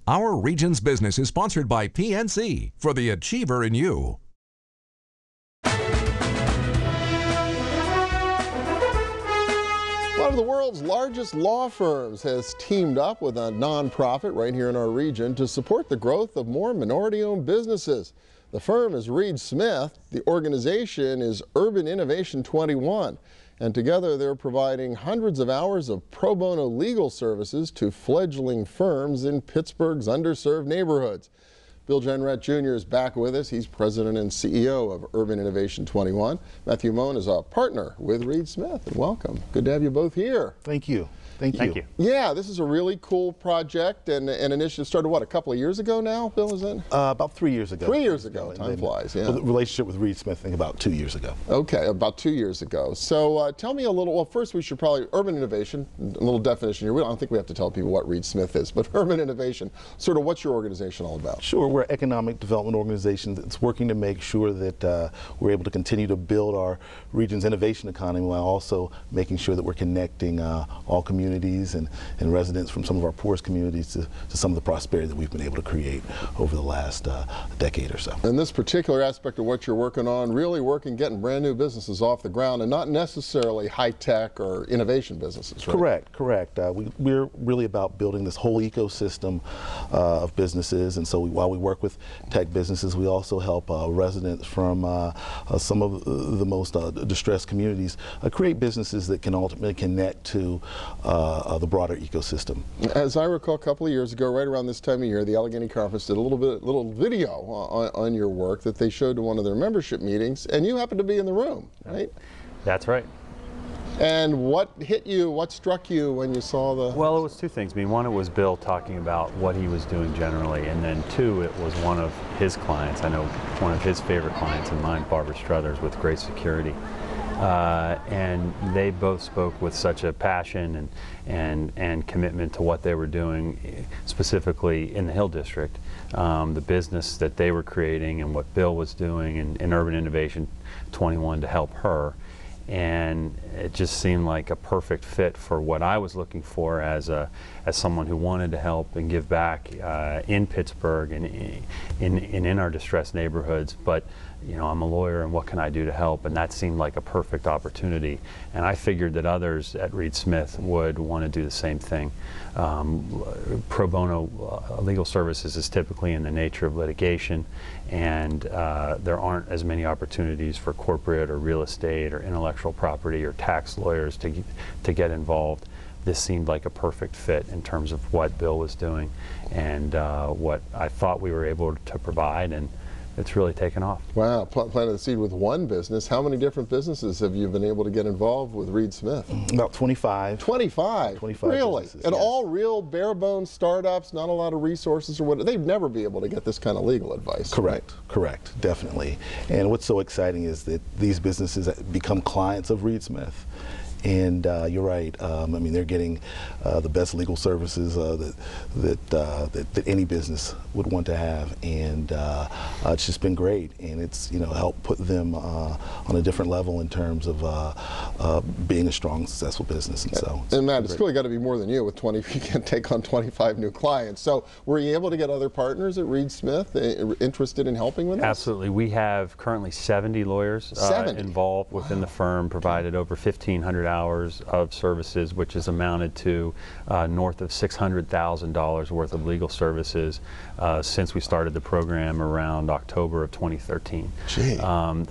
Our region's business is sponsored by PNC for the achiever in you. One of the world's largest law firms has teamed up with a nonprofit right here in our region to support the growth of more minority-owned businesses. The firm is Reed Smith. The organization is Urban Innovation 21. And together they're providing hundreds of hours of pro bono legal services to fledgling firms in Pittsburgh's underserved neighborhoods. Bill Generett Jr. is back with us. He's president and CEO of Urban Innovation 21. Matthew Mohn is a partner with Reed Smith. And welcome. Good to have you both here. Thank you. Thank you. Yeah, this is a really cool project and an initiative started, what, a couple of years ago now, Bill, is it? About 3 years ago. 3 years ago. Time flies, yeah. The relationship with Reed Smith, I think about 2 years ago. Okay, about 2 years ago. So tell me a little, well, first we should probably, urban innovation, a little definition here. I don't think we have to tell people what Reed Smith is, but urban innovation, sort of what's your organization all about? Sure, we're an economic development organization that's working to make sure that we're able to continue to build our region's innovation economy while also making sure that we're connecting all communities and residents from some of our poorest communities to some of the prosperity that we've been able to create over the last decade or so. And this particular aspect of what you're working on, really getting brand new businesses off the ground and not necessarily high-tech or innovation businesses, right? Correct. We're really about building this whole ecosystem of businesses, and so while we work with tech businesses, we also help residents from some of the most distressed communities create businesses that can ultimately connect to the broader ecosystem. As I recall, a couple of years ago, right around this time of year, the Allegheny Conference did a little video on your work that they showed to one of their membership meetings, and you happened to be in the room, right? That's right. And what hit you, what struck you when you saw the... Well, it was two things. I mean, one, it was Bill talking about what he was doing generally, and then two, it was one of his clients. I know one of his favorite clients of mine, Barbara Struthers with Great Security. And they both spoke with such a passion and commitment to what they were doing, specifically in the Hill District, the business that they were creating and what Bill was doing in Urban Innovation 21 to help her. And it just seemed like a perfect fit for what I was looking for as someone who wanted to help and give back in Pittsburgh and in our distressed neighborhoods. But you know, I'm a lawyer, and what can I do to help? And that seemed like a perfect opportunity. And I figured that others at Reed Smith would want to do the same thing. Pro bono legal services is typically in the nature of litigation, and there aren't as many opportunities for corporate or real estate or intellectual property or tax lawyers to get involved. This seemed like a perfect fit in terms of what Bill was doing and what I thought we were able to provide, and it's really taken off. Wow, planted the seed with one business. How many different businesses have you been able to get involved with Reed Smith? About 25. 25? Really? And yes. All real bare bones startups, not a lot of resources or what? They'd never be able to get this kind of legal advice. Correct, definitely. And what's so exciting is that these businesses become clients of Reed Smith. And you're right. I mean, they're getting the best legal services that any business would want to have, and it's just been great. And it's helped put them on a different level in terms of being a strong, successful business. And so, and Matt, it's clearly got to be more than you with 20. You can't take on 25 new clients. So, were you able to get other partners at Reed Smith interested in helping with this? Absolutely. We have currently 70 lawyers involved within the firm, provided over 1,500 hours of services, which has amounted to north of $600,000 worth of legal services since we started the program around October of 2013.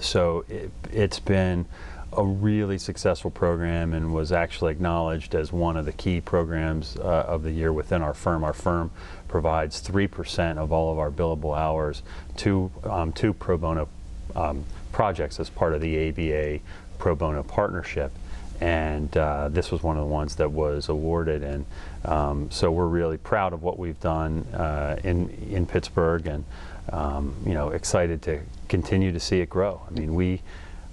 So it's been a really successful program and was actually acknowledged as one of the key programs of the year within our firm. Our firm provides 3% of all of our billable hours to pro bono projects as part of the ABA pro bono partnership. And this was one of the ones that was awarded, and so we're really proud of what we've done in Pittsburgh, and excited to continue to see it grow. I mean, we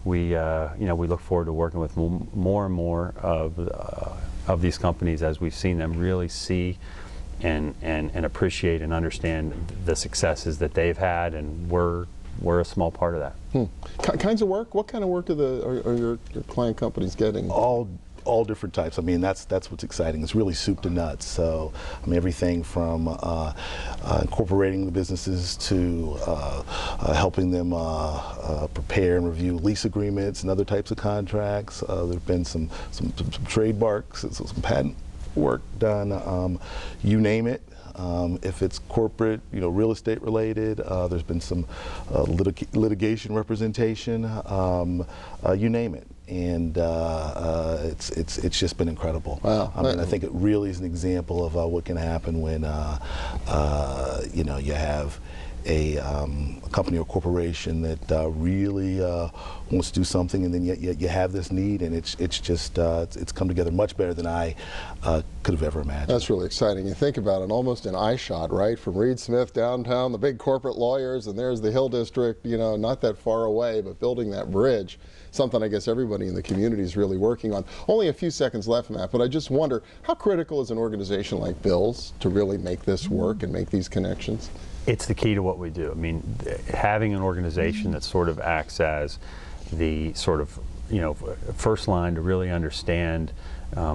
look forward to working with more and more of these companies as we've seen them really see and appreciate and understand the successes that they've had, and we're a small part of that. Kinds of work? What kind of work are your client companies getting? All all different types. I mean, that's what's exciting. It's really soup to nuts. So, I mean, everything from incorporating the businesses to helping them prepare and review lease agreements and other types of contracts. There've been some trademarks, some patent work done. You name it. If it's corporate, real estate related, there's been some litigation representation. You name it. And it's just been incredible. Wow. I mean, I think it really is an example of what can happen when you have a company or corporation that really wants to do something, and then yet you have this need, and it's just it's come together much better than I could have ever imagined. That's really exciting. You think about it, almost an eye shot, right? From Reed Smith downtown, the big corporate lawyers, and there's the Hill District, not that far away, but building that bridge, something I guess everybody in the community is really working on. Only a few seconds left, Matt, but I just wonder, how critical is an organization like Bill's to really make this work and make these connections? It's the key to what we do. I mean, having an organization that sort of acts as the sort of, first line to really understand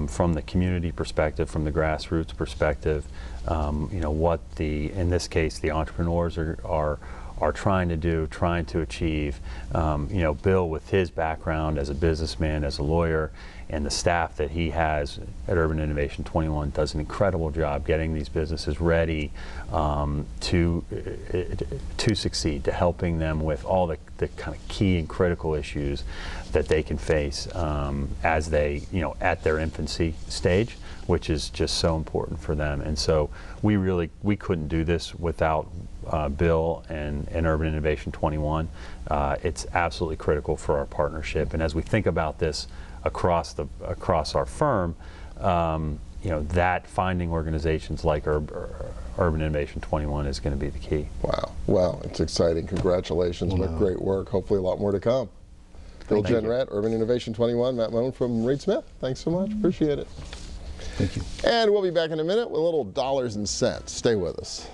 from the community perspective, from the grassroots perspective, what in this case, the entrepreneurs are trying to do, trying to achieve. Bill, with his background as a businessman, as a lawyer, and the staff that he has at Urban Innovation 21 does an incredible job getting these businesses ready to succeed, to helping them with all the kind of key and critical issues that they can face as they, at their infancy stage, which is just so important for them. And so we couldn't do this without Bill and Urban Innovation 21. It's absolutely critical for our partnership. And as we think about this across our firm, that finding organizations like Urban Innovation 21 is going to be the key. Wow. Well, it's exciting. Congratulations. Wow. Great work. Hopefully a lot more to come. Bill Generett, Urban Innovation 21, Matt Mohn from Reed Smith. Thanks so much. Appreciate it. Thank you. And we'll be back in a minute with a little dollars and cents. Stay with us.